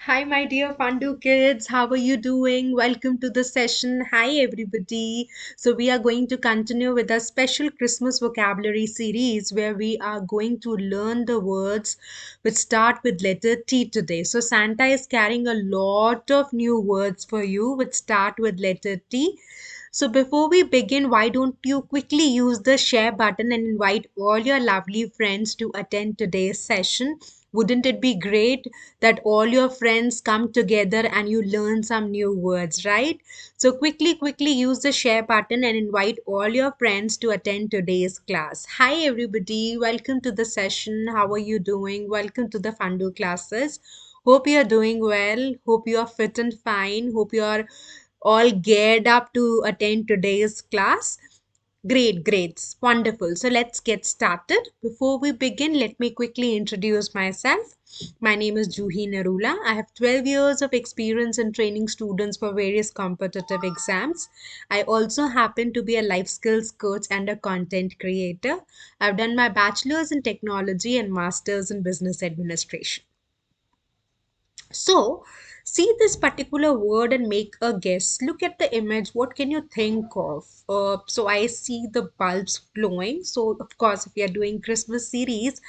Hi, my dear Fundoo kids. How are you doing? Welcome to the session. Hi, everybody. So, we are going to continue with our special Christmas vocabulary series where we are going to learn the words which start with letter T today. So, Santa is carrying a lot of new words for you which start with letter T. So before we begin, why don't you quickly use the share button and invite all your lovely friends to attend today's session? Wouldn't it be great that all your friends come together and you learn some new words, right? So quickly use the share button and invite all your friends to attend today's class. Hi everybody, welcome to the session. How are you doing? Welcome to the Fundoo classes. Hope you are doing well. Hope you are fit and fine. Hope you are all geared up to attend today's class. Great, wonderful. So let's get started. Before we begin, let me quickly introduce myself. My name is Juhi Narula. I have 12 years of experience in training students for various competitive exams. I also happen to be a life skills coach and a content creator. I've done my bachelor's in technology and master's in business administration. So, see this particular word and make a guess. Look at the image. What can you think of? So, I see the bulbs glowing. So, of course, if we are doing Christmas series,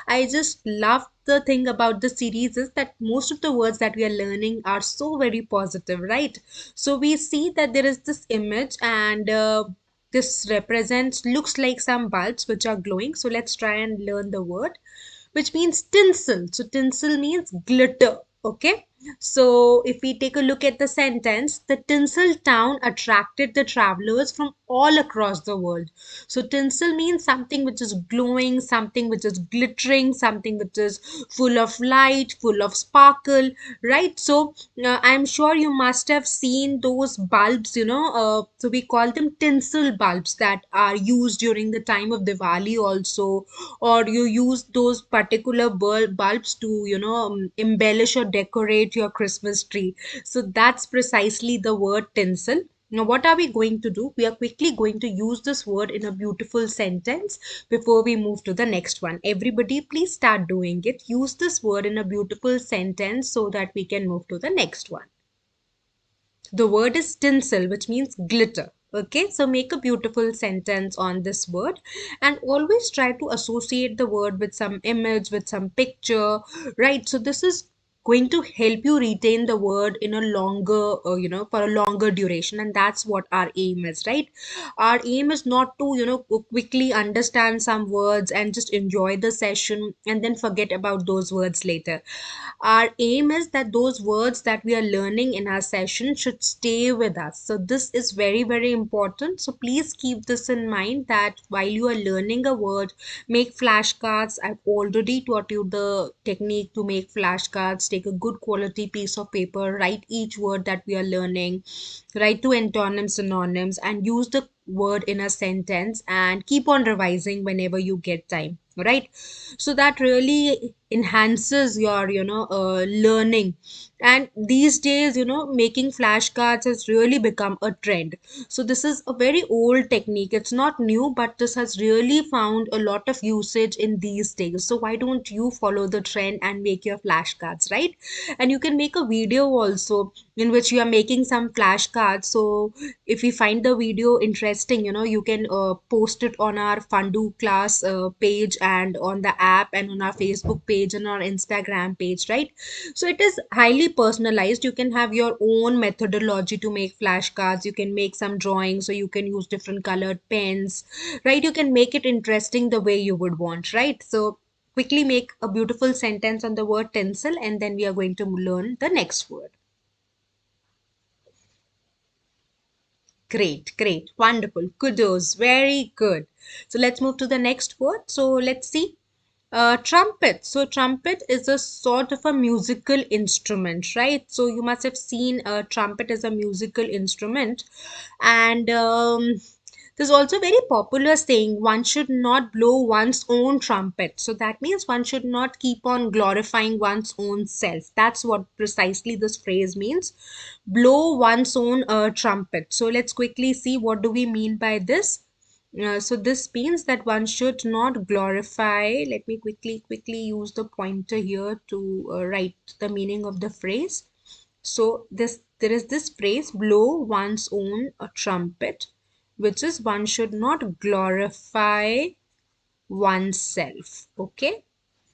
I just love the thing about the series is that most of the words that we are learning are so very positive, right? So, we see that there is this image and this represents, looks like some bulbs which are glowing. So, let's try and learn the word which means tinsel. So tinsel means glitter. Okay. So if we take a look at the sentence, the tinsel town attracted the travelers from all across the world. So tinsel means something which is glowing, something which is glittering, something which is full of light, full of sparkle, right? So I'm sure you must have seen those bulbs, so we call them tinsel bulbs that are used during the time of Diwali also, or you use those particular bulbs to embellish or decorate your Christmas tree. So that's precisely the word tinsel. Now what are we going to do? We are quickly going to use this word in a beautiful sentence before we move to the next one. Everybody please start doing it. Use this word in a beautiful sentence so that we can move to the next one. The word is tinsel, which means glitter. Okay, so make a beautiful sentence on this word and always try to associate the word with some image, with some picture, right? So, this is going to help you retain the word in a longer, for a longer duration, and that's what our aim is, right? Our aim is not to, quickly understand some words and just enjoy the session and then forget about those words later. Our aim is that those words that we are learning in our session should stay with us. So this is very important. So please keep this in mind that while you are learning a word, make flashcards. I've already taught you the technique to make flashcards. Take a good quality piece of paper, write each word that we are learning, write two antonyms, synonyms, and use the word in a sentence and keep on revising whenever you get time, right? So that really enhances your learning. And these days, making flashcards has really become a trend. So this is a very old technique. It's not new, but this has really found a lot of usage in these days. So why don't you follow the trend and make your flashcards, right? And you can make a video also in which you are making some flashcards. So if you find the video interesting, you can post it on our FundooClass page and on the app and on our Facebook page and our Instagram page, right? So it is highly personalized. You can have your own methodology to make flashcards. You can make some drawings, so you can use different colored pens, right? You can make it interesting the way you would want, right? So quickly make a beautiful sentence on the word tinsel, and then we are going to learn the next word. Great, wonderful, kudos, very good. So let's move to the next word. So let's see. Trumpet. So trumpet is a sort of a musical instrument, right? So you must have seen a trumpet as a musical instrument, and there's also a very popular saying one should not blow one's own trumpet. So that means one should not keep on glorifying one's own self. That's what precisely this phrase means. Blow one's own trumpet. So let's quickly see what do we mean by this. So this means that one should not glorify. Let me quickly use the pointer here to write the meaning of the phrase. So this there is this phrase, blow one's own trumpet, which is one should not glorify oneself. Okay,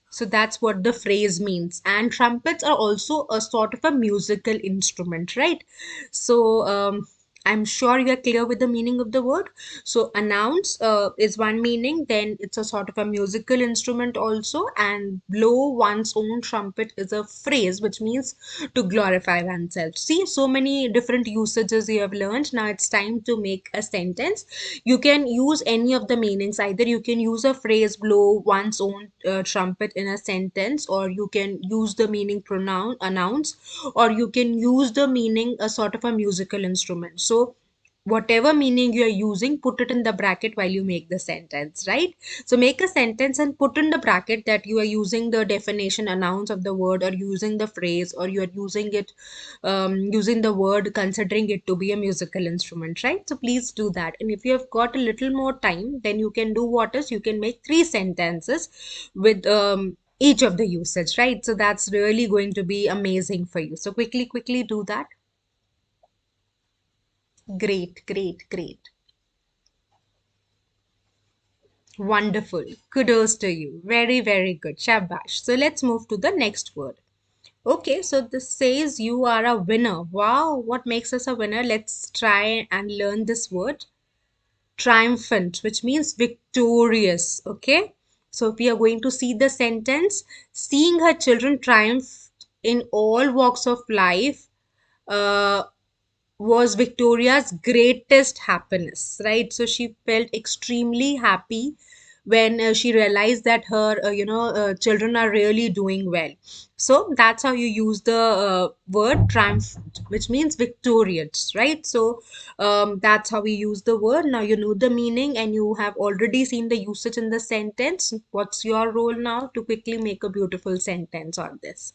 so that's what the phrase means. And trumpets are also a sort of a musical instrument, right? So I'm sure you are clear with the meaning of the word. So announce is one meaning, then it's a sort of a musical instrument also, and blow one's own trumpet is a phrase which means to glorify oneself. See, so many different usages you have learned. Now it's time to make a sentence. You can use any of the meanings. Either you can use a phrase blow one's own trumpet in a sentence, or you can use the meaning pronoun announce, or you can use the meaning a sort of a musical instrument. So whatever meaning you are using, put it in the bracket while you make the sentence, right? So make a sentence and put in the bracket that you are using the definition announce of the word, or using the phrase, or you are using it using the word considering it to be a musical instrument, right? So please do that. And if you have got a little more time, then you can do what is, you can make three sentences with each of the usage, right? So that's really going to be amazing for you. So quickly do that. Great. Wonderful. Kudos to you. Very good. Shabash. So let's move to the next word. Okay, so this says you are a winner. Wow, what makes us a winner? Let's try and learn this word. Triumphant, which means victorious. Okay, so we are going to see the sentence, seeing her children triumph in all walks of life. Uh, was Victoria's greatest happiness, right? So she felt extremely happy when she realized that her, children are really doing well. So that's how you use the word triumphant, which means victorious, right? So that's how we use the word. Now you know the meaning and you have already seen the usage in the sentence. What's your role now to quickly make a beautiful sentence on this?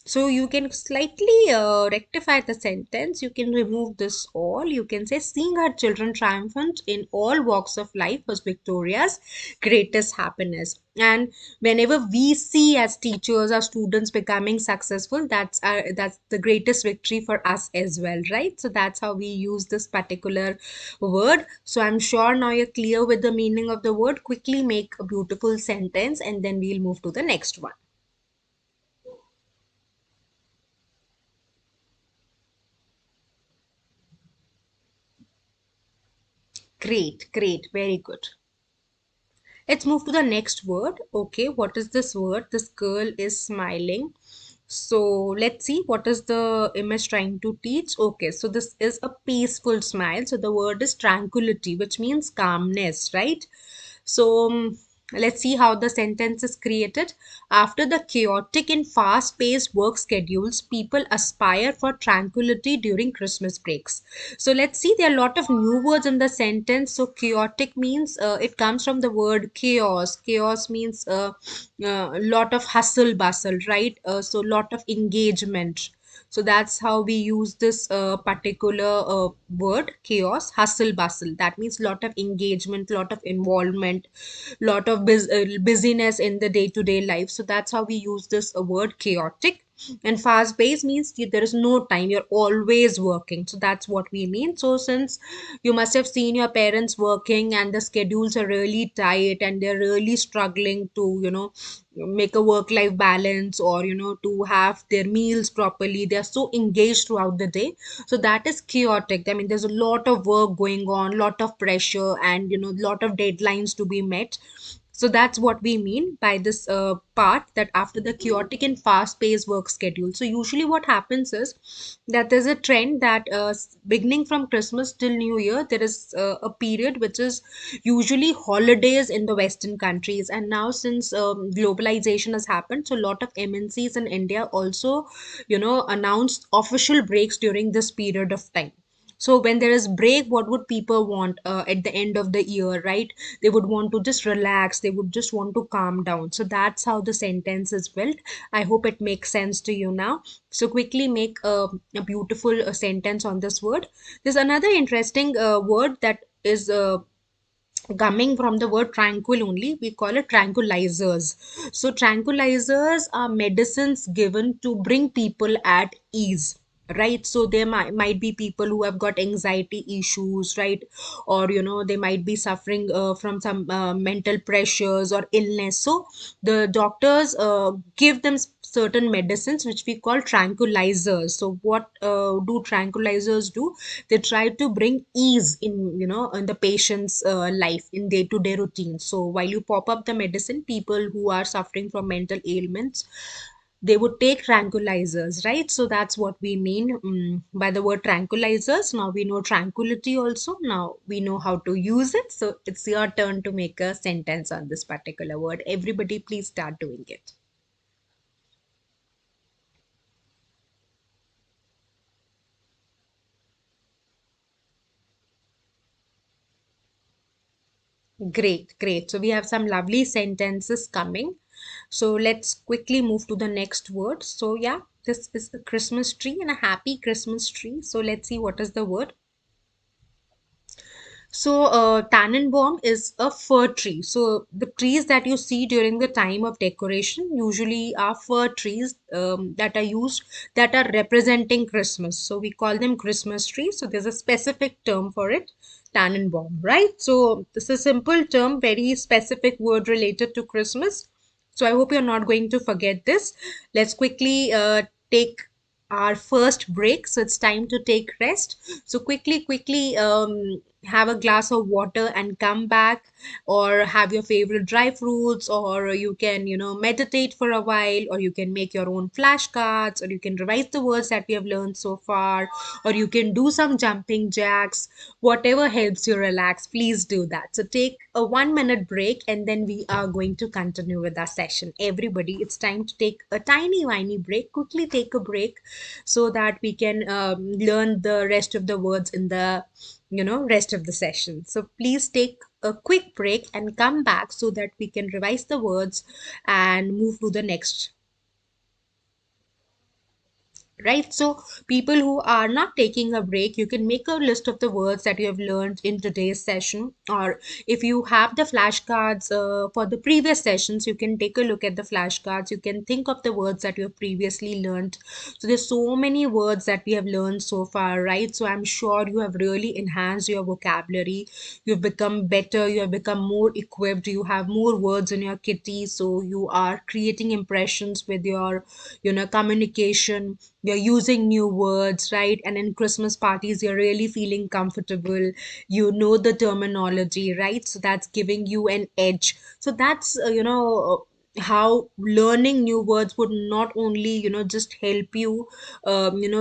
So you can slightly rectify the sentence. You can remove this all. You can say, seeing her children triumphant in all walks of life was Victoria's greatest happiness. And whenever we see as teachers our students becoming successful, that's the greatest victory for us as well, right? So that's how we use this particular word. So I'm sure now you're clear with the meaning of the word. Quickly make a beautiful sentence, and then we'll move to the next one. Great, very good. Let's move to the next word. Okay, what is this word? This girl is smiling. So let's see what is the image trying to teach. Okay, so this is a peaceful smile. So the word is tranquility, which means calmness, right? So let's see how the sentence is created. After the chaotic and fast paced work schedules, people aspire for tranquility during Christmas breaks. So let's see, there are a lot of new words in the sentence. So chaotic means it comes from the word chaos. Chaos means a lot of hustle bustle, right? So lot of engagement. So that's how we use this particular word, chaos, hustle bustle. That means lot of engagement, lot of involvement, lot of busyness in the day to day life. So that's how we use this word chaotic. And fast paced means there is no time, you're always working. So that's what we mean. So since you must have seen your parents working and the schedules are really tight and they're really struggling to, make a work life balance, or to have their meals properly, they are so engaged throughout the day. So that is chaotic. I mean, there's a lot of work going on, lot of pressure, and lot of deadlines to be met. So that's what we mean by this part, that after the chaotic and fast paced work schedule. So usually what happens is that there's a trend that beginning from Christmas till New Year, there is a period which is usually holidays in the Western countries. And now since globalization has happened, so a lot of MNCs in India also, announced official breaks during this period of time. So when there is break, what would people want at the end of the year, right? They would want to just relax, they would just want to calm down. So that's how the sentence is built. I hope it makes sense to you now. So quickly make a beautiful sentence on this word. There's another interesting word that is coming from the word tranquil only. We call it tranquilizers. So tranquilizers are medicines given to bring people at ease, right? So there might be people who have got anxiety issues, right? Or they might be suffering from some mental pressures or illness. So the doctors give them certain medicines which we call tranquilizers. So what do tranquilizers do? They try to bring ease in in the patient's life, in day to day routine. So while you pop up the medicine, people who are suffering from mental ailments, they would take tranquilizers, right? So that's what we mean by the word tranquilizers. Now we know tranquility also, now we know how to use it. So it's your turn to make a sentence on this particular word. Everybody please start doing it. Great, great. So we have some lovely sentences coming. So let's quickly move to the next word. So yeah, this is a Christmas tree and a happy Christmas tree. So let's see what is the word. So, Tannenbaum is a fir tree. So, the trees that you see during the time of decoration usually are fir trees that are used, that are representing Christmas. So, we call them Christmas trees. So, there's a specific term for it, Tannenbaum, right? So, this is a simple term, very specific word related to Christmas. So, I hope you're not going to forget this. Let's quickly take our first break. So it's time to take rest. So quickly, have a glass of water and come back, or have your favorite dry fruits, or you can, meditate for a while, or you can make your own flashcards, or you can revise the words that we have learned so far, or you can do some jumping jacks. Whatever helps you relax, please do that. So take a 1 minute break, and then we are going to continue with our session. Everybody, it's time to take a tiny break. Quickly take a break so that we can learn the rest of the words in the rest of the session. So please take a quick break and come back so that we can revise the words and move to the next, right? So people who are not taking a break, you can make a list of the words that you have learned in today's session, or if you have the flashcards for the previous sessions, you can take a look at the flashcards. You can think of the words that you have previously learned. So there's so many words that we have learned so far, right? So I'm sure you have really enhanced your vocabulary. You've become better, you have become more equipped, you have more words in your kitty, so you are creating impressions with your communication. You're using new words, right? And in Christmas parties, you're really feeling comfortable. You know the terminology, right? So that's giving you an edge. So that's how learning new words would not only just help you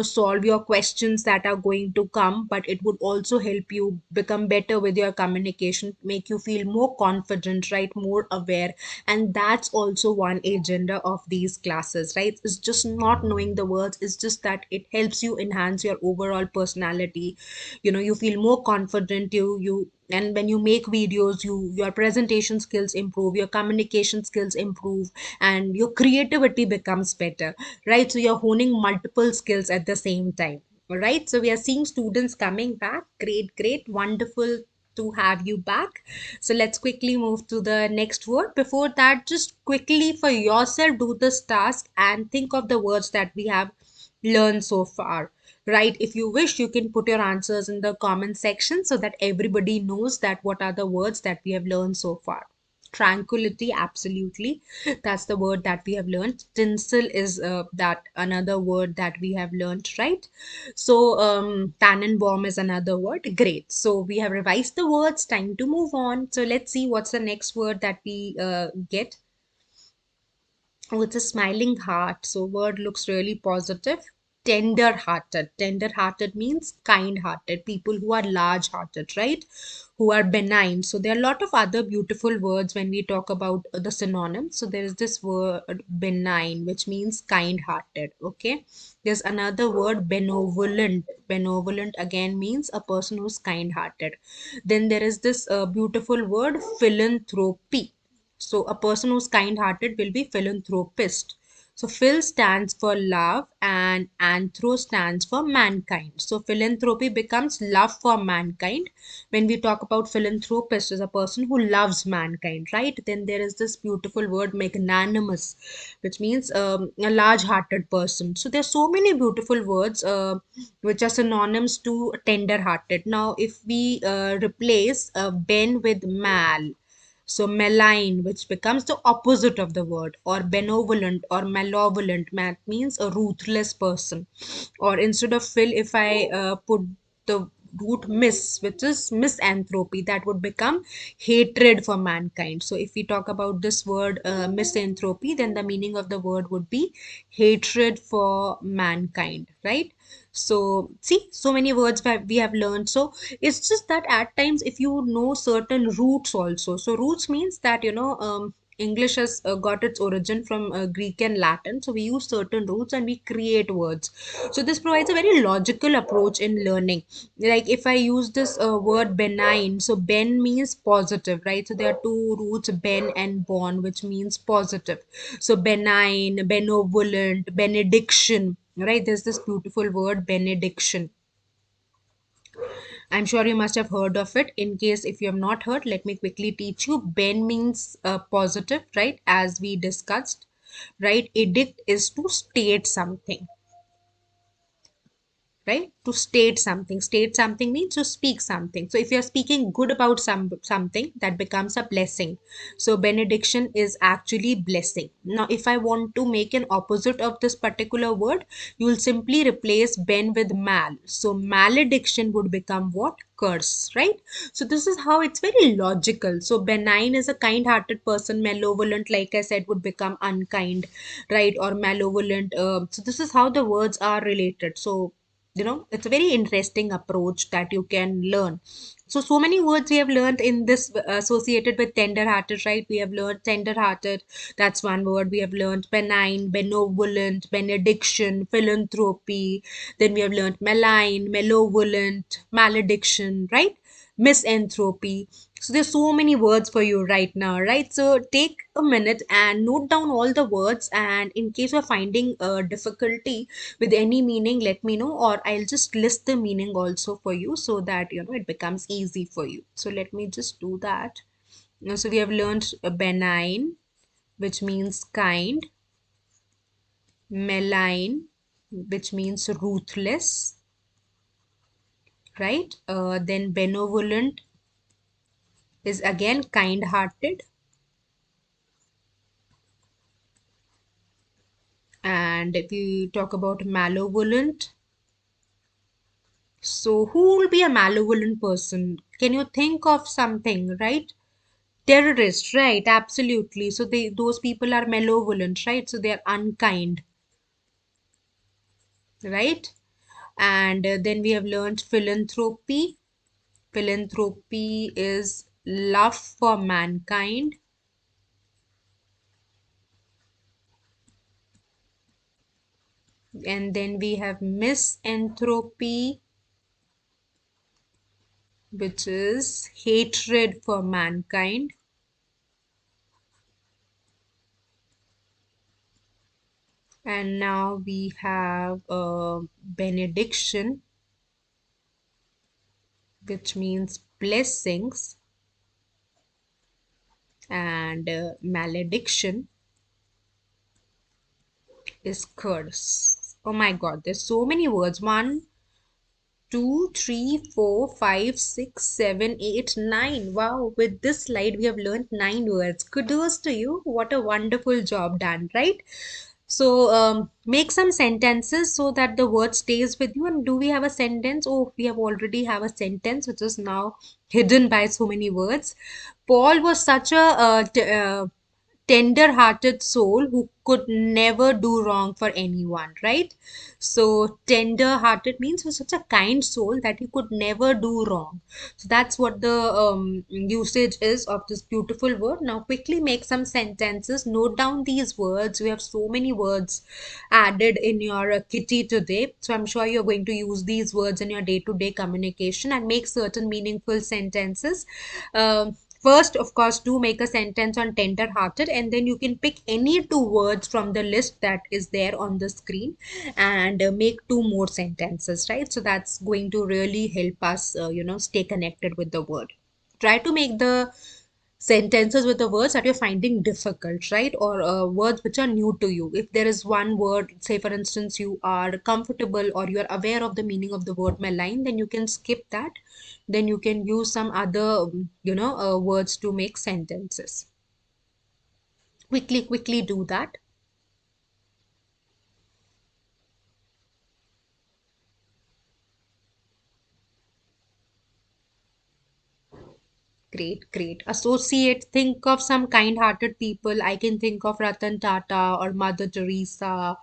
solve your questions that are going to come, but it would also help you become better with your communication, make you feel more confident, right? More aware. And that's also one agenda of these classes, right? It's just not knowing the words, it's just that it helps you enhance your overall personality. You feel more confident. You and when you make videos, your presentation skills improve, your communication skills improve, and your creativity becomes better, right? So you're honing multiple skills at the same time. All right, so we are seeing students coming back. Great, great, wonderful to have you back. So let's quickly move to the next word. Before that, just quickly for yourself, do this task and think of the words that we have learned so far, right? If you wish, you can put your answers in the comment section so that everybody knows that what are the words that we have learned so far. Tranquility, absolutely, that's the word that we have learned. Tinsel is that another word that we have learned, right? So Tannenbaum is another word. Great, so we have revised the words. Time to move on. So let's see what's the next word that we get. Oh, it's a smiling heart. So word looks really positive. Tender hearted. Tender hearted means kind hearted. People who are large hearted, right? Who are benign. So there are a lot of other beautiful words when we talk about the synonyms. So there is this word benign, which means kind hearted. Okay. There's another word benevolent. Benevolent again means a person who's kind hearted. Then there is this beautiful word philanthropy. So a person who's kind hearted will be philanthropist. So phil stands for love and anthro stands for mankind. So philanthropy becomes love for mankind. When we talk about philanthropist as a person who loves mankind, right? Then there is this beautiful word magnanimous, which means a large-hearted person. So there's so many beautiful words which are synonyms to tender-hearted. Now, if we replace ben with mal, so malign, which becomes the opposite of the word, or benevolent or malevolent, means a ruthless person. Or instead of fill, if I put the root miss, which is misanthropy, that would become hatred for mankind. So if we talk about this word misanthropy, then the meaning of the word would be hatred for mankind, right? So see, so many words that we have learned. So it's just that at times if you know certain roots also, so roots means that English has got its origin from Greek and Latin. So we use certain roots and we create words. So this provides a very logical approach in learning. Like if I use this word benign, so ben means positive, right? So there are two roots, ben and bon, which means positive. So benign, benevolent, benediction, right? There's this beautiful word benediction. I'm sure you must have heard of it. In case if you have not heard, let me quickly teach you. Ben means positive, right? As we discussed, right? Edict is to state something, right? To state something means to speak something. So if you're speaking good about something, that becomes a blessing. So benediction is actually blessing. Now if I want to make an opposite of this particular word, you will simply replace ben with mal. So malediction would become what? Curse, right? So this is how it's very logical. So benign is a kind hearted person, malevolent, like I said, would become unkind, right? Or malevolent. So this is how the words are related. So it's a very interesting approach that you can learn. So many words we have learned in this associated with tender hearted, right? We have learned tender hearted, that's one word. We have learned benign, benevolent, benediction, philanthropy. Then we have learned malign, malevolent, malediction, right? Misanthropy. So there's so many words for you right now, right? So take a minute and note down all the words, and in case you're finding a difficulty with any meaning, let me know, or I'll just list the meaning also for you so that it becomes easy for you. So let me just do that. So we have learned benign, which means kind, malign, which means ruthless, right? Then benevolent is again kind hearted. And if you talk about malevolent, so who will be a malevolent person? Can you think of something, right? Terrorist, right? Absolutely. So those people are malevolent, right? So they are unkind, right? And then we have learned philanthropy. Philanthropy is love for mankind. And then we have misanthropy, which is hatred for mankind. And now we have benediction, which means blessings, and malediction is curse. Oh my god, there's so many words. One, two, three, four, five, six, seven, eight, nine. Wow, with this slide, we have learned 9 words. Kudos to you. What a wonderful job done, right? So make some sentences so that the word stays with you. And do we have a sentence? Oh, we have already have a sentence which is now hidden by so many words. Paul was such a tender-hearted soul who could never do wrong for anyone, right? So tender-hearted means he's such a kind soul that he could never do wrong. So that's what the usage is of this beautiful word. Now quickly make some sentences. Note down these words. We have so many words added in your kitty today. So I'm sure you're going to use these words in your day-to-day communication and make certain meaningful sentences. First, of course, do make a sentence on tender hearted, and then you can pick any two words from the list that is there on the screen and make two more sentences, right? So that's going to really help us, stay connected with the word. Try to make the sentences with the words that you're finding difficult, right? Or words which are new to you. If there is one word, say for instance, you are comfortable or you're aware of the meaning of the word malign, then you can skip that. Then you can use some other, words to make sentences. Quickly do that. Great, great. Associate, think of some kind-hearted people. I can think of Ratan Tata or Mother Teresa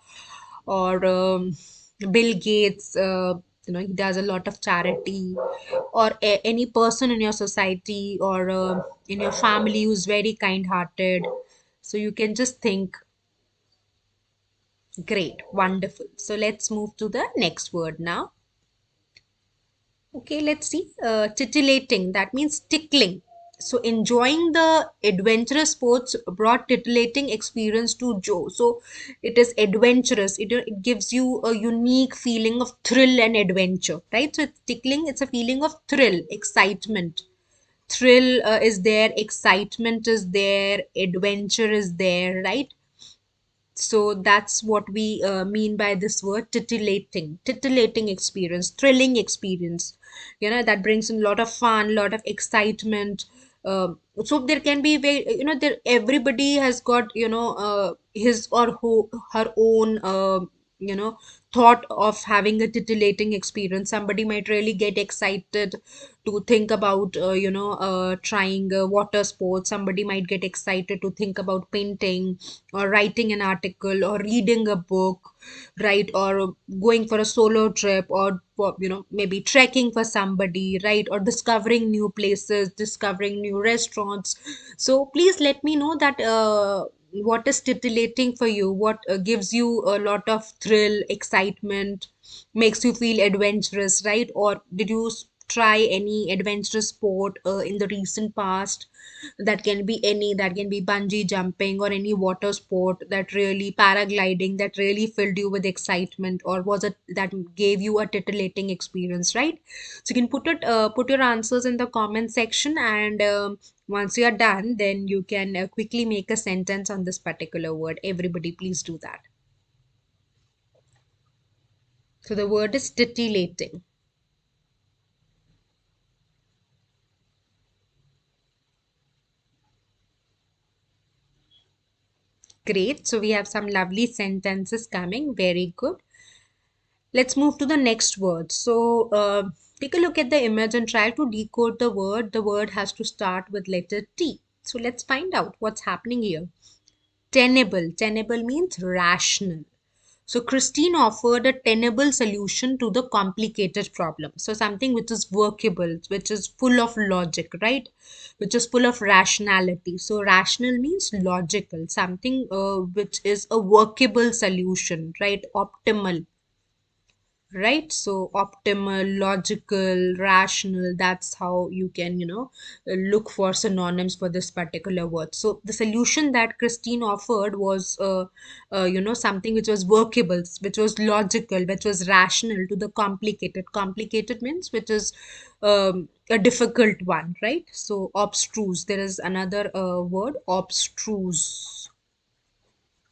or Bill Gates. He does a lot of charity, or any person in your society or in your family who's very kind-hearted. So you can just think, great, wonderful. So let's move to the next word now. Okay, let's see. Titillating, that means tickling. So, enjoying the adventurous sports brought titillating experience to Joe. So, it is adventurous. It gives you a unique feeling of thrill and adventure, right? So, it's tickling, it's a feeling of thrill, excitement. Thrill is there, excitement is there, adventure is there, right? So that's what we mean by this word titillating experience, thrilling experience. That brings in a lot of fun, lot of excitement. So there can be very, there everybody has got his or her own you know thought of having a titillating experience. Somebody might really get excited to think about trying water sports. Somebody might get excited to think about painting or writing an article or reading a book, right? Or going for a solo trip, or maybe trekking for somebody, right? Or discovering new places, discovering new restaurants. So please let me know that what is titillating for you, what gives you a lot of thrill, excitement, makes you feel adventurous, right? Or did you try any adventurous sport in the recent past? That can be any, that can be bungee jumping or any water sport, that really paragliding, that really filled you with excitement, or was it that gave you a titillating experience, right? So you can put your answers in the comment section, and once you are done, then you can quickly make a sentence on this particular word. Everybody, please do that. So the word is titillating. Great. So we have some lovely sentences coming. Very good. Let's move to the next word. So take a look at the image and try to decode the word. The word has to start with letter T. So let's find out what's happening here. Tenable. Tenable means rational. So Christine offered a tenable solution to the complicated problem. So something which is workable, which is full of logic, right? Which is full of rationality. So rational means logical, something which is a workable solution, right? Optimal, right? So optimal, logical, rational, that's how you can look for synonyms for this particular word. So the solution that Christine offered was something which was workable, which was logical, which was rational to the complicated. Complicated means which is a difficult one, right? So obstruse, there is another word, obstruse,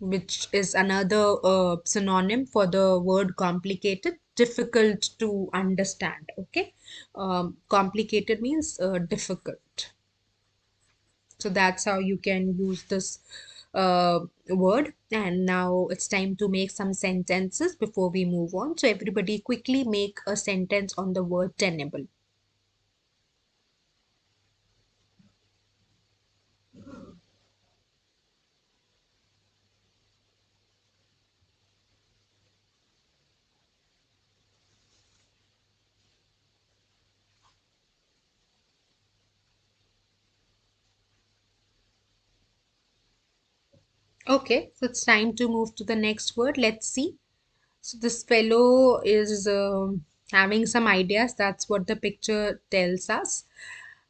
which is another synonym for the word complicated, difficult to understand. Okay, complicated means difficult. So that's how you can use this word. And now it's time to make some sentences before we move on. So everybody quickly make a sentence on the word tenable. Okay, so it's time to move to the next word. Let's see. So this fellow is having some ideas. That's what the picture tells us.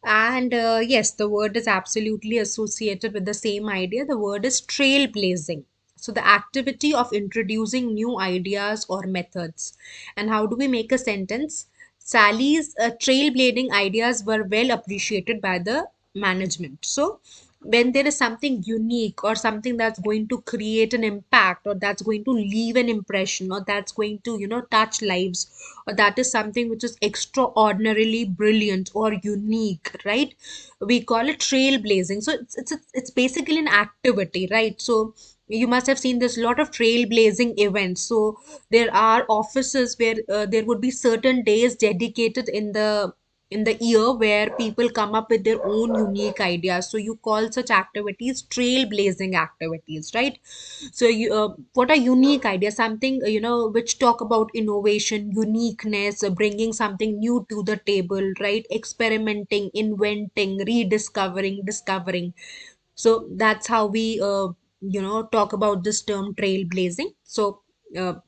And yes, the word is absolutely associated with the same idea. The word is trailblazing. So, the activity of introducing new ideas or methods. And how do we make a sentence? Sally's trailblazing ideas were well appreciated by the management. So, when there is something unique or something that's going to create an impact or that's going to leave an impression or that's going to, touch lives, or that is something which is extraordinarily brilliant or unique, right? We call it trailblazing. So it's basically an activity, right? So you must have seen there's a lot of trailblazing events. So there are offices where there would be certain days dedicated in the year where people come up with their own unique ideas. So you call such activities trailblazing activities, right? So what are unique ideas? Something, which talk about innovation, uniqueness, bringing something new to the table, right? Experimenting, inventing, rediscovering, discovering. So that's how we, talk about this term trailblazing. So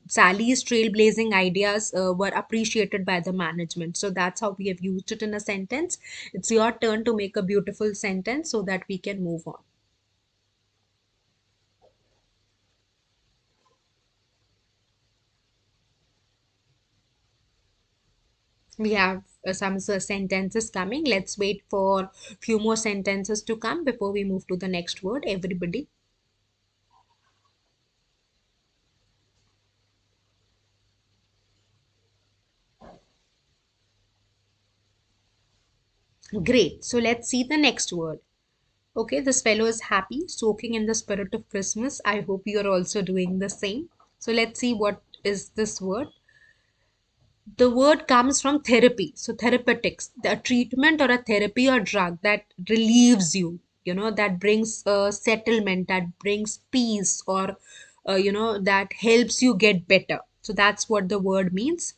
Sally's trailblazing ideas were appreciated by the management. So that's how we have used it in a sentence. It's your turn to make a beautiful sentence so that we can move on. We have some sentences coming. Let's wait for few more sentences to come before we move to the next word. Everybody, great. So let's see the next word. Okay, this fellow is happy, soaking in the spirit of Christmas. I hope you are also doing the same. So let's see what is this word. The word comes from therapy. So therapeutics, the treatment or a therapy or drug that relieves you, that brings settlement, that brings peace, or that helps you get better. So that's what the word means.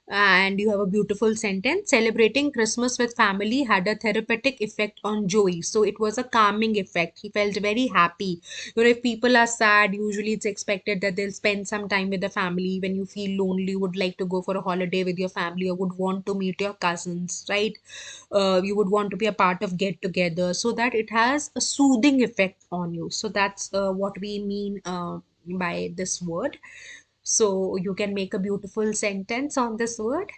And you have a beautiful sentence. Celebrating Christmas with family had a therapeutic effect on Joey. So it was a calming effect. He felt very happy. If people are sad, usually it's expected that they'll spend some time with the family. When you feel lonely, would like to go for a holiday with your family or would want to meet your cousins, right? You would want to be a part of get together so that it has a soothing effect on you. So that's what we mean by this word. So you can make a beautiful sentence on this word.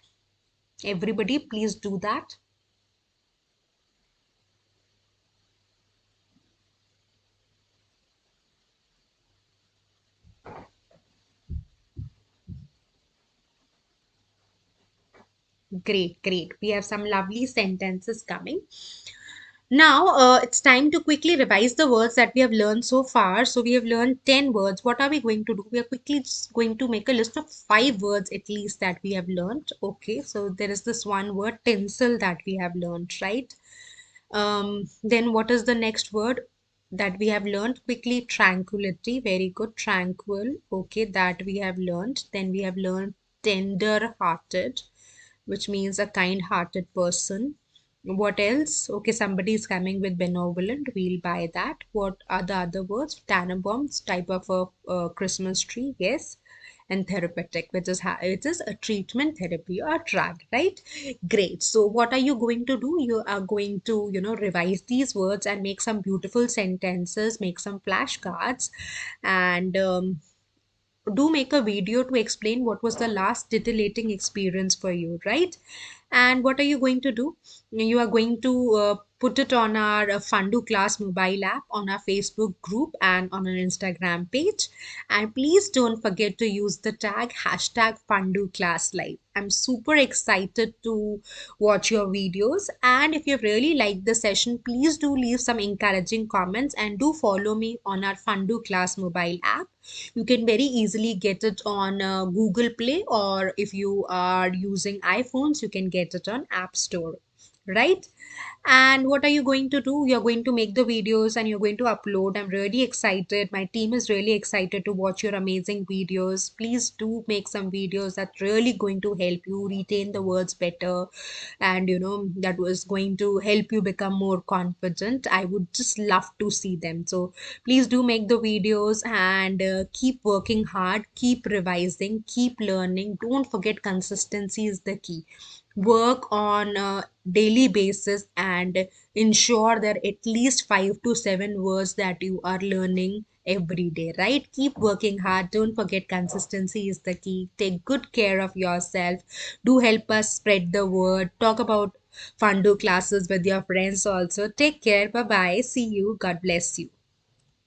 Everybody, please do that. Great, great. We have some lovely sentences coming. Now, it's time to quickly revise the words that we have learned so far. So, we have learned 10 words. What are we going to do? We are quickly just going to make a list of 5 words at least that we have learned. Okay, so there is this one word, tinsel, that we have learned, right? Then what is the next word that we have learned? Quickly, tranquility. Very good. Tranquil. Okay, that we have learned. Then we have learned tender hearted, which means a kind hearted person. What else? Okay, somebody is coming with benevolent. We'll buy that. What are the other words? Tannenbaums, type of a Christmas tree. Yes. And therapeutic, which is it is a treatment, therapy, or drug, right? Great. So what are you going to do? You are going to, revise these words and make some beautiful sentences, make some flashcards, and do make a video to explain what was the last titillating experience for you, right? And what are you going to do? You are going to put it on our FundooClass mobile app, on our Facebook group, and on our Instagram page. And please don't forget to use the tag hashtag FundooClass Live. I'm super excited to watch your videos. And if you really liked the session, please do leave some encouraging comments and do follow me on our FundooClass mobile app. You can very easily get it on Google Play, or if you are using iPhones, you can get it on App Store, right? And what are you going to do? You're going to make the videos and you're going to upload. I'm really excited. My team is really excited to watch your amazing videos. Please do make some videos that really going to help you retain the words better, and that was going to help you become more confident. I would just love to see them. So please do make the videos and keep working hard, keep revising, keep learning. Don't forget, consistency is the key. work on a daily basis and ensure that at least 5 to 7 words that you are learning every day, right? Keep working hard. Don't forget consistency is the key. Take good care of yourself. Do help us spread the word. Talk about Fundoo classes with your friends also. Take care. Bye bye. See you. God bless you.